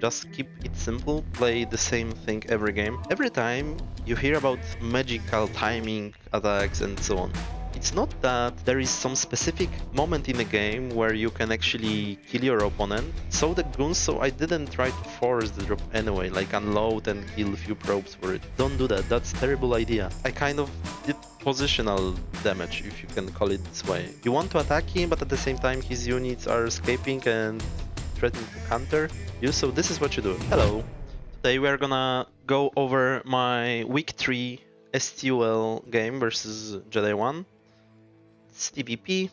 Just keep it simple, play the same thing every game. Every time you hear about magical timing attacks and so on. It's not that there is some specific moment in the game where you can actually kill your opponent. So the goons, so I didn't try to force the drop anyway, like unload and kill a few probes for it. Don't do that, that's a terrible idea. I kind of did positional damage, if you can call it this way. You want to attack him, but at the same time his units are escaping and threatening to counter you, so this is what you do. Hello. Today we are gonna go over my week 3 SCUL game versus Jedi 1. It's TPP.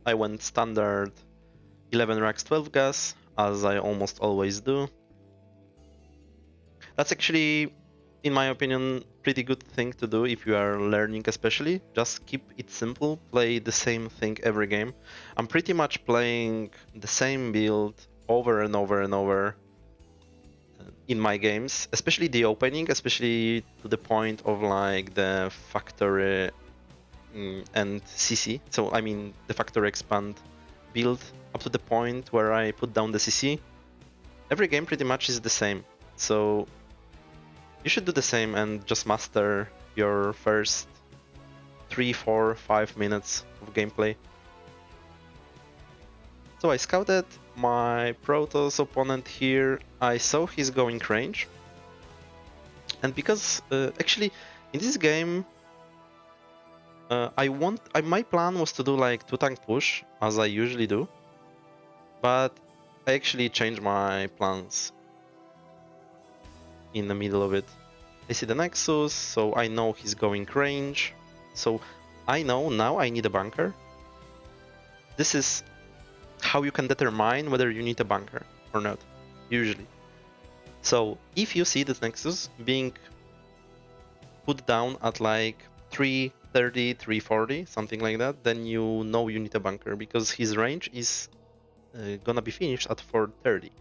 I went standard 11 racks 12 gas, as I almost always do. That's actually, in my opinion, pretty good thing to do if you are learning especially. Just keep it simple, play the same thing every game. I'm pretty much playing the same build over and over and over in my games, especially the opening, especially to the point of like the factory and CC. So I mean the factory expand build up to the point where I put down the CC. Every game pretty much is the same. So you should do the same and just master your first 3, 4, 5 minutes of gameplay. So I scouted my Protoss opponent here. I saw he's going range. And because actually in this game my plan was to do like 2 tank push as I usually do. But I actually changed my plans in the middle of it. I see the Nexus, so I know he's going range. So I know now I need a bunker. This is how you can determine whether you need a bunker or not, usually. So if you see the Nexus being put down at like 330, 340, something like that, then you know you need a bunker because his range is gonna be finished at 430.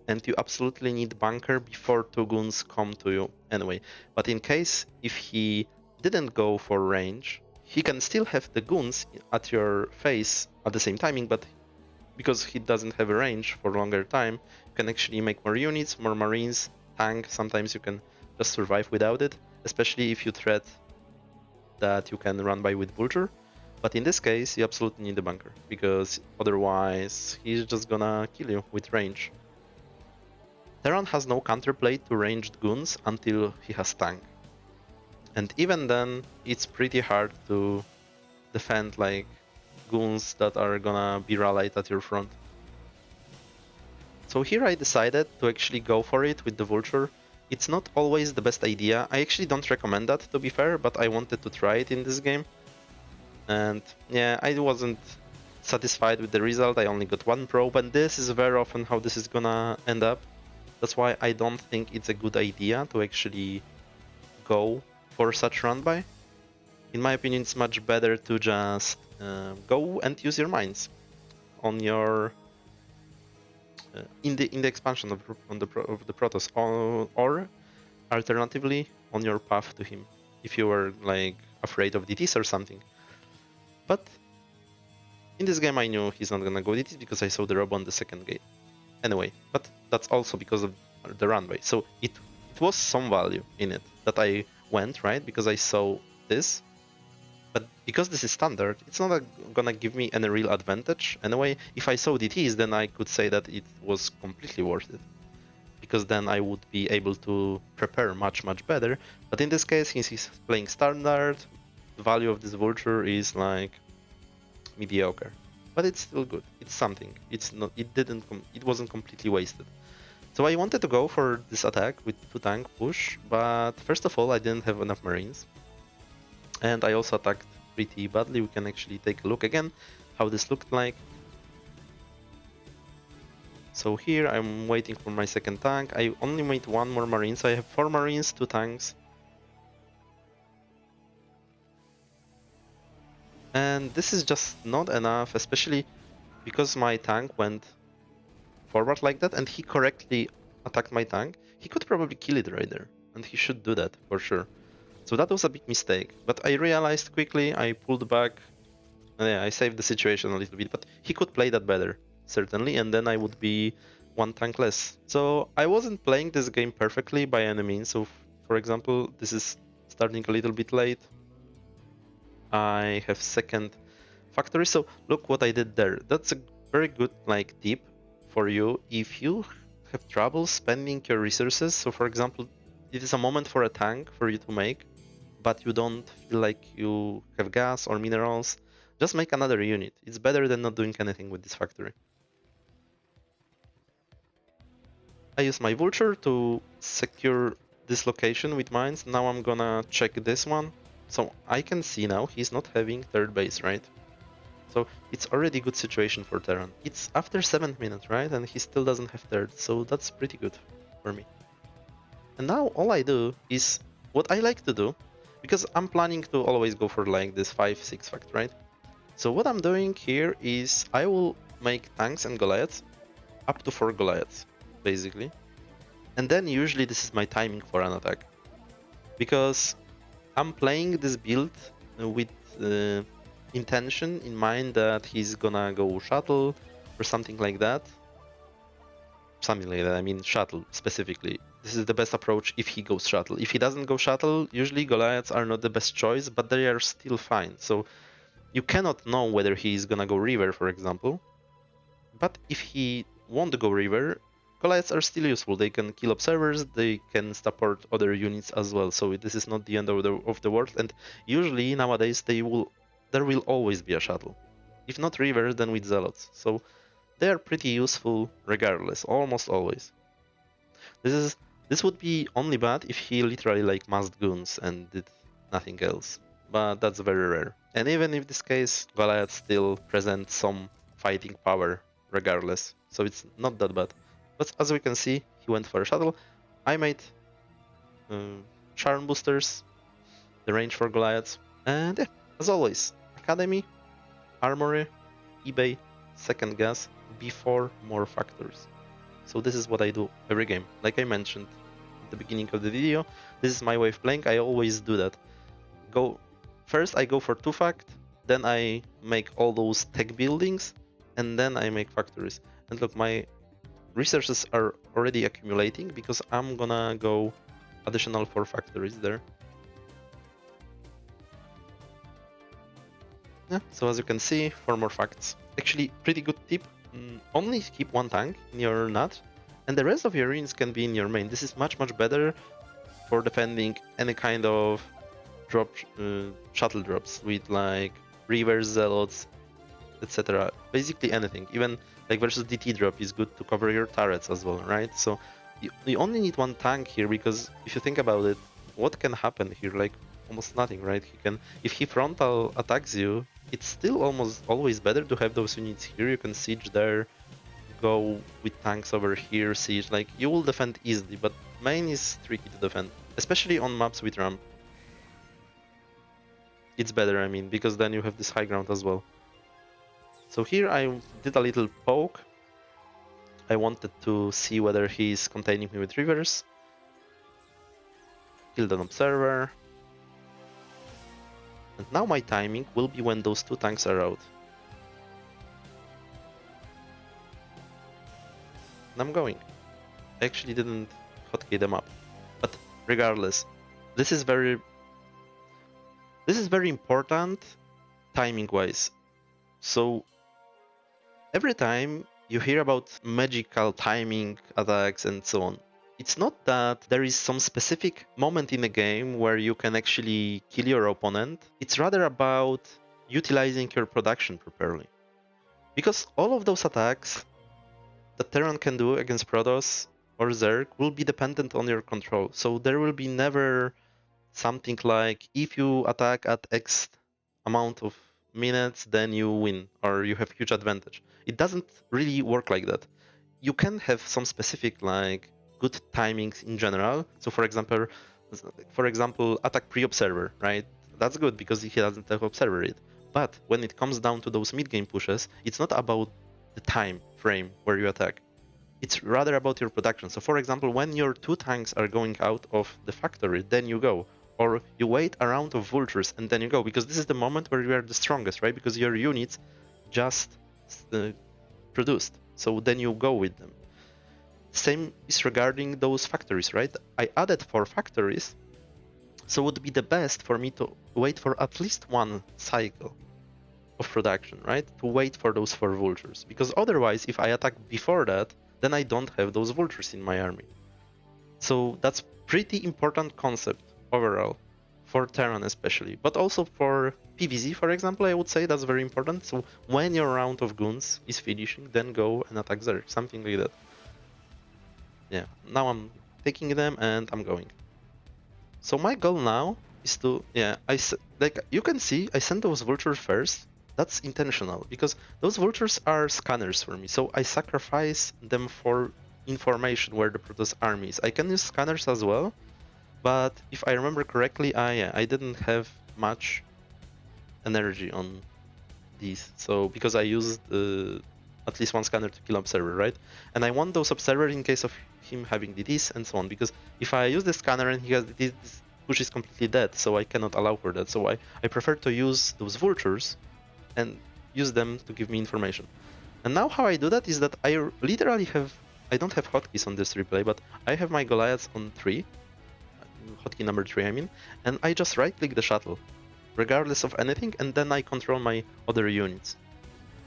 And you absolutely need bunker before 2 goons come to you anyway. But in case if he didn't go for range, he can still have the goons at your face at the same timing, but because he doesn't have a range for longer time, you can actually make more units, more marines, tank. Sometimes you can just survive without it, especially if you threat that you can run by with vulture. But in this case, you absolutely need a bunker, because otherwise he's just gonna kill you with range. Terran has no counterplay to ranged goons until he has tank. And even then, it's pretty hard to defend like goons that are gonna be rallied at your front. So here I decided to actually go for it with the vulture. It's not always the best idea. I actually don't recommend that, to be fair, but I wanted to try it in this game. And yeah, I wasn't satisfied with the result. I only got 1 probe, and this is very often how this is gonna end up. That's why I don't think it's a good idea to actually go for such run by. In my opinion, it's much better to just go and use your mines on your in the expansion of the Protoss, or alternatively on your path to him if you were like afraid of DTs or something. But in this game I knew he's not gonna go DTs because I saw the rob on the second gate. Anyway, but that's also because of the runway. So it was some value in it that I went, right? Because I saw this. But because this is standard, it's not gonna give me any real advantage. Anyway, if I saw DTs, then I could say that it was completely worth it. Because then I would be able to prepare much, much better. But in this case, since he's playing standard, the value of this vulture is like mediocre. But it's still good. It's something. It's not. It wasn't completely wasted. So I wanted to go for this attack with 2 tank push, but first of all I didn't have enough marines, and I also attacked pretty badly. We can actually take a look again how this looked like. So here I'm waiting for my second tank. I only made 1 more marine, so I have 4 marines, 2 tanks. And this is just not enough, especially because my tank went forward like that and he correctly attacked my tank. He could probably kill it right there, and he should do that for sure. So that was a big mistake, but I realized quickly, I pulled back. Yeah, I saved the situation a little bit, but he could play that better, certainly, and then I would be one tank less. So I wasn't playing this game perfectly by any means. So for example, this is starting a little bit late. I have second factory. So look what I did there. That's a very good like tip for you if you have trouble spending your resources. So for example, it is a moment for a tank for you to make, but you don't feel like you have gas or minerals. Just make another unit. It's better than not doing anything with this factory. I use my vulture to secure this location with mines. Now I'm gonna check this one. So I can see now he's not having third base, right? So it's already a good situation for Terran. It's after 7 minutes, right? And he still doesn't have third, so that's pretty good for me. And now all I do is what I like to do, because I'm planning to always go for like this 5-6 fact, right? So what I'm doing here is I will make tanks and Goliaths, up to 4 Goliaths, basically. And then usually this is my timing for an attack. Because I'm playing this build with intention in mind that he's gonna go shuttle or something like that. Something like that, I mean shuttle specifically. This is the best approach if he goes shuttle. If he doesn't go shuttle, usually Goliaths are not the best choice, but they are still fine. So you cannot know whether he's gonna go river, for example. But if he won't go river, Goliaths are still useful. They can kill observers, they can support other units as well. So this is not the end of the world. And usually nowadays there will always be a shuttle. If not river, then with zealots. So they are pretty useful regardless, almost always. This would be only bad if he literally like massed goons and did nothing else. But that's very rare. And even in this case, Goliath still presents some fighting power regardless. So it's not that bad. But as we can see, he went for a shuttle. I made charm boosters, the range for Goliaths. And yeah, as always, Academy, Armory, eBay, second gas, before more factors. So this is what I do every game. Like I mentioned at the beginning of the video, this is my way of playing. I always do that. First I go for 2 fact, then I make all those tech buildings, and then I make factories. And look, my resources are already accumulating because I'm gonna go additional 4 factories there. Yeah, so as you can see, 4 more facts. Actually, pretty good tip. Only keep 1 tank in your nut, and the rest of your units can be in your main. This is much better for defending any kind of shuttle drops with like reavers, zealots, etc. Basically anything. Even like versus DT drop is good to cover your turrets as well, right? So you only need 1 tank here because if you think about it, what can happen here? Like almost nothing, right? If he frontal attacks you, it's still almost always better to have those units here. You can siege there, go with tanks over here, siege. Like you will defend easily, but main is tricky to defend, especially on maps with ramp. It's better, I mean, because then you have this high ground as well. So here I did a little poke. I wanted to see whether he's containing me with reavers. Killed an observer. And now my timing will be when those 2 tanks are out. And I'm going. I actually didn't hotkey them up. But regardless, this is very important timing-wise. So every time you hear about magical timing attacks and so on, it's not that there is some specific moment in the game where you can actually kill your opponent. It's rather about utilizing your production properly. Because all of those attacks that Terran can do against Protoss or Zerg will be dependent on your control. So there will be never something like if you attack at X amount of minutes, then you win or you have huge advantage. It doesn't really work like that. You can have some specific like good timings in general. So for example, attack pre-observer, right? That's good because he doesn't have observer yet. But when it comes down to those mid-game pushes, it's not about the time frame where you attack. It's rather about your production. So for example, when your 2 tanks are going out of the factory, then you go. Or you wait a round of vultures and then you go, because this is the moment where you are the strongest, right? Because your units just produced, so then you go with them. same is regarding those factories, right? I added 4 factories, so it would be the best for me to wait for at least one cycle of production, right? To wait for those 4 vultures. Because otherwise, if I attack before that, then I don't have those vultures in my army. So that's pretty important concept overall, for Terran especially, but also for PvZ, for example, I would say that's very important. So when your round of goons is finishing, then go and attack there, something like that. Yeah, now I'm taking them and I'm going. So my goal now is to, yeah, like you can see, I sent those vultures first. That's intentional because those vultures are scanners for me. So I sacrifice them for information where the Protoss army is. I can use scanners as well, but if I remember correctly, I didn't have much energy on these. So because I used at least one scanner to kill observer, right? And I want those observers in case of him having DDs and so on. Because if I use the scanner and he has DDs, this push is completely dead, so I cannot allow for that. So I prefer to use those vultures and use them to give me information. And now how I do that is that I literally have, I don't have hotkeys on this replay, but I have my Goliaths on 3, hotkey number 3 I mean, and I just right click the shuttle, regardless of anything, and then I control my other units.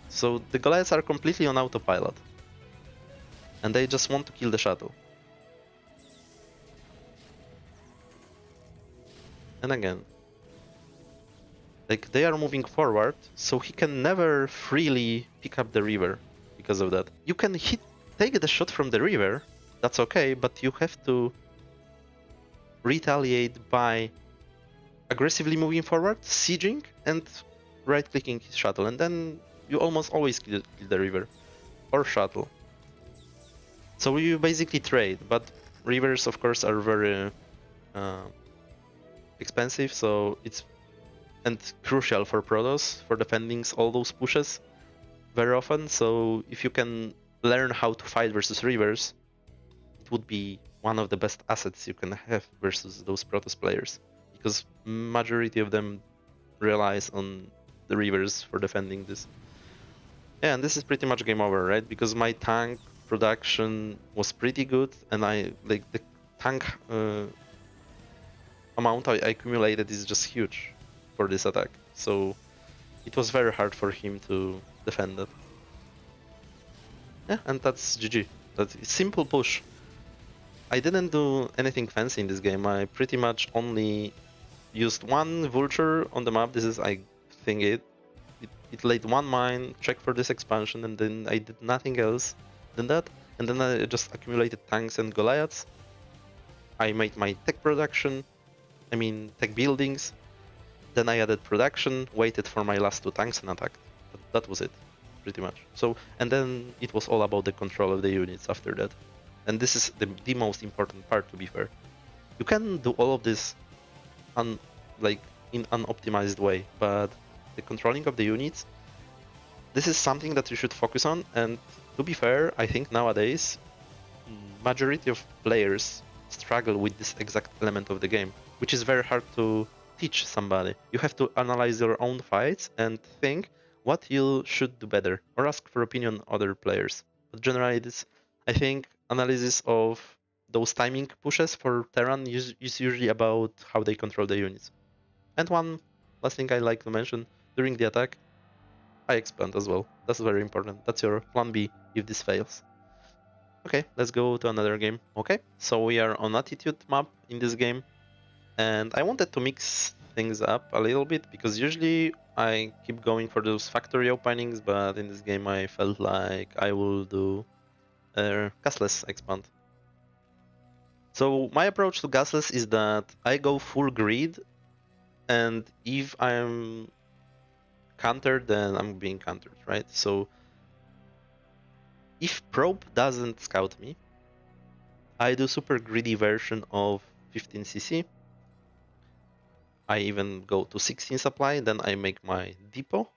So the Goliaths are completely on autopilot, and they just want to kill the shuttle. And again, like they are moving forward, so he can never freely pick up the reaver because of that. You can take the shot from the reaver, that's okay, but you have to retaliate by aggressively moving forward, sieging, and right-clicking his shuttle, and then you almost always kill the reaver or shuttle. So you basically trade, but reavers of course are very expensive, so it's and crucial for Protoss for defending all those pushes very often. So if you can learn how to fight versus reavers, it would be one of the best assets you can have versus those Protoss players, because majority of them relies on the reavers for defending this. Yeah, and this is pretty much game over, right? Because my tank production was pretty good, and I like the tank amount I accumulated is just huge for this attack. So it was very hard for him to defend that. Yeah, and that's GG. That's a simple push. I didn't do anything fancy in this game. I pretty much only used one vulture on the map. This is, I think, it laid one mine, checked for this expansion, and then I did nothing else than that. And then I just accumulated tanks and Goliaths. I made my tech production, tech buildings. Then I added production, waited for my last 2 tanks and attacked. That was it, pretty much. So, and then it was all about the control of the units after that. And this is the most important part, to be fair. You can do all of this in an optimized way, but the controlling of the units, this is something that you should focus on. And to be fair, I think nowadays, majority of players struggle with this exact element of the game, which is very hard to teach somebody. You have to analyze your own fights and think what you should do better, or ask for opinion other players. But generally, this, I think, analysis of those timing pushes for Terran is usually about how they control the units. And one last thing I like to mention, during the attack, I expand as well. That's very important. That's your plan B if this fails. Okay, let's go to another game. Okay, so we are on Attitude map in this game. And I wanted to mix things up a little bit, because usually I keep going for those factory openings, but in this game I felt like I will do a gasless expand. So my approach to gasless is that I go full grid, and if I'm countered, then I'm being countered, right? So if probe doesn't scout me, I do super greedy version of 15cc. I even go to 16 supply, then I make my depot.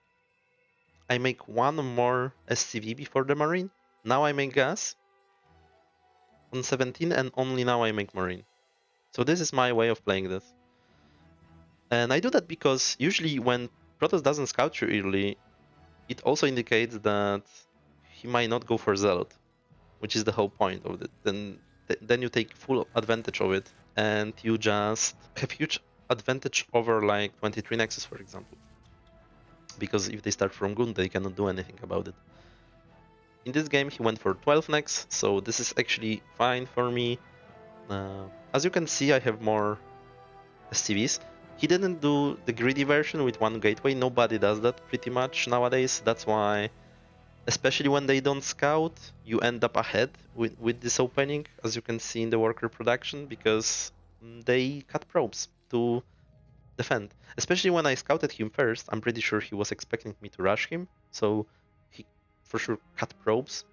I make one more SCV before the marine. Now I make gas on 17, and only now I make marine. So this is my way of playing this. And I do that because usually when Protoss doesn't scout you early, it also indicates that he might not go for Zealot. which is the whole point of it. Then you take full advantage of it, and you just have huge advantage over like 23 Nexus, for example. Because if they start from Gun, they cannot do anything about it. In this game, he went for 12 Nex, so this is actually fine for me. As you can see, I have more SCVs. He didn't do the greedy version with one gateway. Nobody does that pretty much nowadays. That's why, especially when they don't scout, you end up ahead with this opening, as you can see in the worker production, because they cut probes to defend. Especially when I scouted him first, I'm pretty sure he was expecting me to rush him, so he for sure cut probes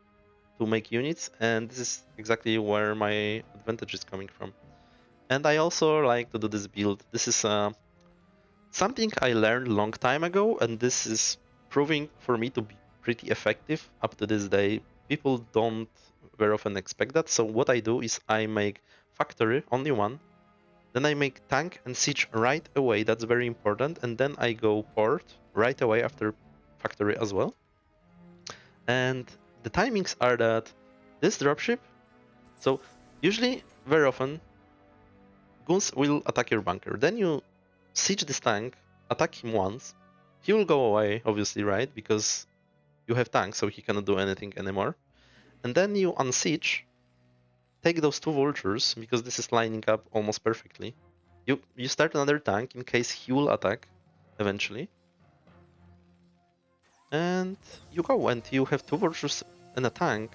to make units, and this is exactly where my advantage is coming from. And I also like to do this build. This is something I learned a long time ago, and this is proving for me to be pretty effective up to this day. People don't very often expect that, so what I do is I make factory, only one, then I make tank and siege right away, that's very important, and then I go port right away after factory as well. And the timings are that this dropship, so usually, very often, goons will attack your bunker. Then you siege this tank, attack him once. He will go away, obviously, right? Because you have tanks, so he cannot do anything anymore. And then you unsiege, take those two vultures, because this is lining up almost perfectly. You start another tank in case he will attack eventually. And you go, and you have two vultures and a tank,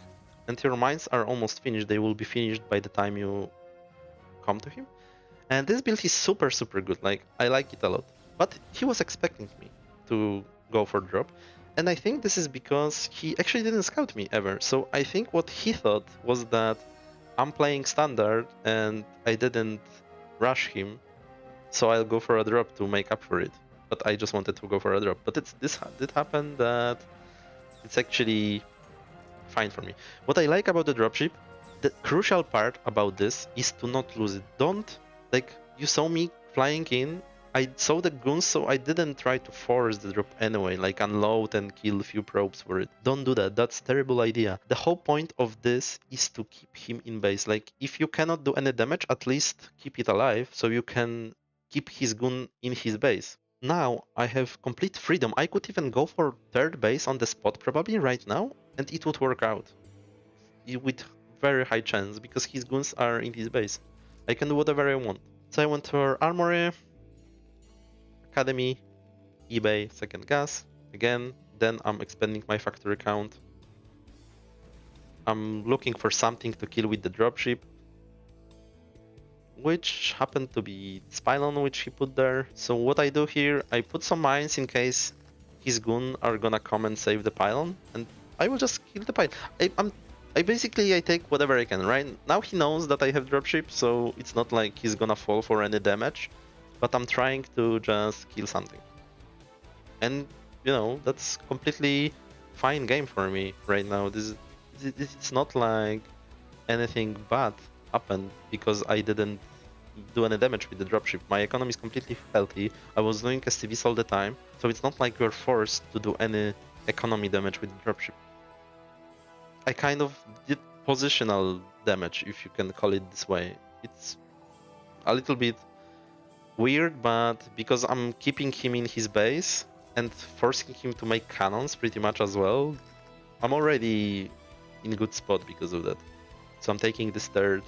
and your mines are almost finished. They will be finished by the time you come to him. And this build is super good, like, I like it a lot. But he was expecting me to go for drop, and I think this is because he actually didn't scout me ever. So I think what he thought was that I'm playing standard and I didn't rush him, so I'll go for a drop to make up for it. But I just wanted to go for a drop. But this did happen that it's actually fine for me. What I like about the dropship, the crucial part about this is to not lose it. Don't, like, you saw me flying in, I saw the goons, so I didn't try to force the drop anyway, like unload and kill a few probes for it. Don't do that, that's a terrible idea. The whole point of this is to keep him in base. Like, if you cannot do any damage, at least keep it alive, so you can keep his goon in his base. Now I have complete freedom. I could even go for third base on the spot probably right now, and it would work out with very high chance, because his goons are in his base. I can do whatever I want. So I went for Armory, Academy, eBay, second gas, again, then I'm expanding my factory count. I'm looking for something to kill with the dropship, which happened to be Spylon, which he put there. So what I do here, I put some mines in case his goon are gonna come and save the pylon, and I will just kill the pylon. I basically take whatever I can, right? Now he knows that I have dropship, so it's not like he's gonna fall for any damage, but I'm trying to just kill something. And, you know, that's completely fine game for me right now. It's not like anything bad happened because I didn't do any damage with the dropship. My economy is completely healthy. I was doing SCVs all the time, so it's not like you're forced to do any economy damage with the dropship. I kind of did positional damage, if you can call it this way. It's a little bit weird, but because I'm keeping him in his base and forcing him to make cannons pretty much as well, I'm already in a good spot because of that. So I'm taking this third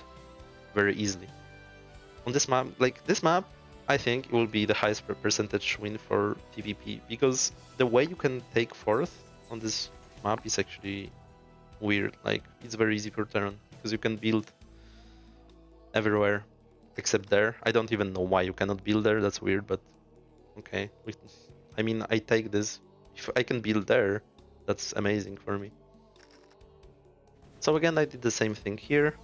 very easily. On this map, I think it will be the highest percentage win for PvP, because the way you can take fourth on this map is actually weird. Like, it's very easy for turn because you can build everywhere except there. I don't even know why you cannot build there. That's weird, but okay. I mean, I take this. If I can build there, that's amazing for me. So again, I did the same thing here,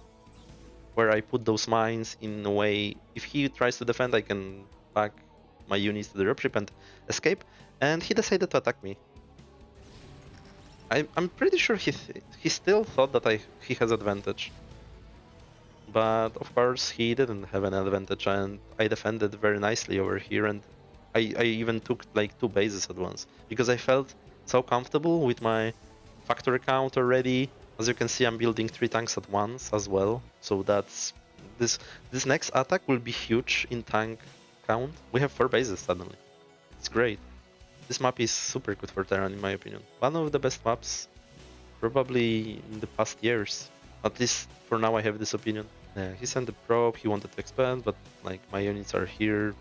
where I put those mines in a way, if he tries to defend, I can back my units to the dropship and escape, and he decided to attack me. I'm pretty sure he still thought that he has advantage. But of course he didn't have an advantage, and I defended very nicely over here, and I even took like 2 bases at once, because I felt so comfortable with my factory count already. As you can see, I'm building 3 tanks at once as well, so that's... This next attack will be huge in tank count. We have 4 bases suddenly. It's great. This map is super good for Terran in my opinion. One of the best maps probably in the past years. At least for now I have this opinion. Yeah, he sent the probe, he wanted to expand, but like my units are here.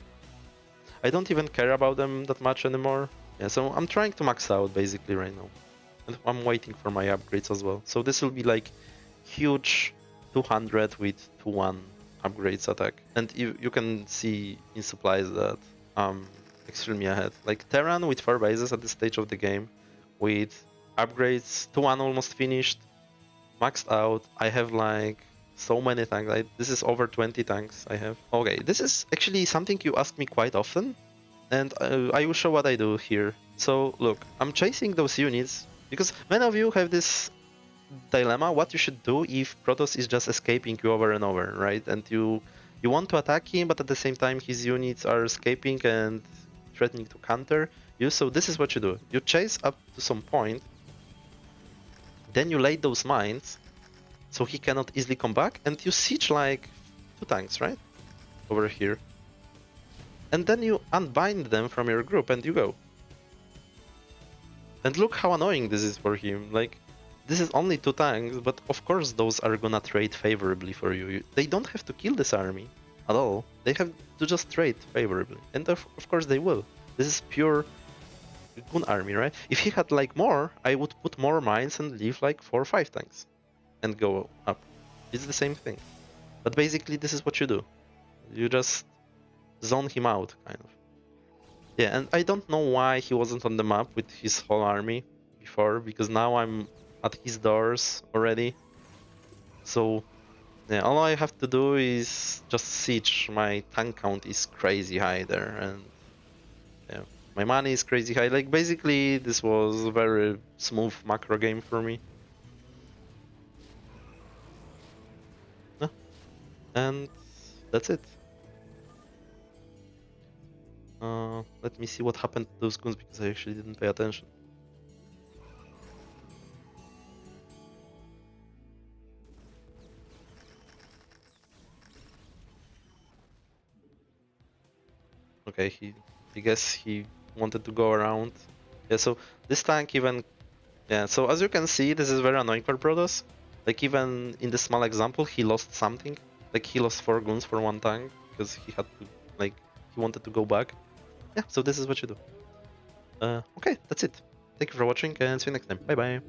I don't even care about them that much anymore. Yeah, so I'm trying to max out basically right now. And I'm waiting for my upgrades as well. So this will be like huge 200 with 2-1 upgrades attack. And you can see in supplies that I'm extremely ahead. Like Terran with 4 bases at this stage of the game, with upgrades, 2-1 almost finished, maxed out. I have like so many tanks. This is over 20 tanks I have. Okay, this is actually something you ask me quite often, and I will show what I do here. So look, I'm chasing those units because many of you have this dilemma what you should do if Protoss is just escaping you over and over, right? And you want to attack him, but at the same time his units are escaping and threatening to counter you. So this is what you do. You chase up to some point, then you lay those mines so he cannot easily come back, and you siege like 2 tanks, right? Over here. And then you unbind them from your group and you go. And look how annoying this is for him. Like, this is only 2 tanks, but of course those are gonna trade favorably for you. They don't have to kill this army at all. They have to just trade favorably. And of course they will. This is pure Goon army, right? If he had like more, I would put more mines and leave like 4 or 5 tanks and go up. It's the same thing. But basically this is what you do. You just zone him out, kind of. Yeah, and I don't know why he wasn't on the map with his whole army before, because now I'm at his doors already. So yeah, all I have to do is just siege. My tank count is crazy high there, and yeah, my money is crazy high. Like basically this was a very smooth macro game for me. Yeah. And that's it. Let me see what happened to those goons because I actually didn't pay attention. Okay, I guess he wanted to go around. Yeah, so this tank even... Yeah, so as you can see, this is very annoying for Protoss. Like even in this small example, he lost something. Like he lost 4 goons for 1 tank because he had to, like, he wanted to go back. Yeah, so this is what you do. Okay, that's it. Thank you for watching and see you next time. Bye bye.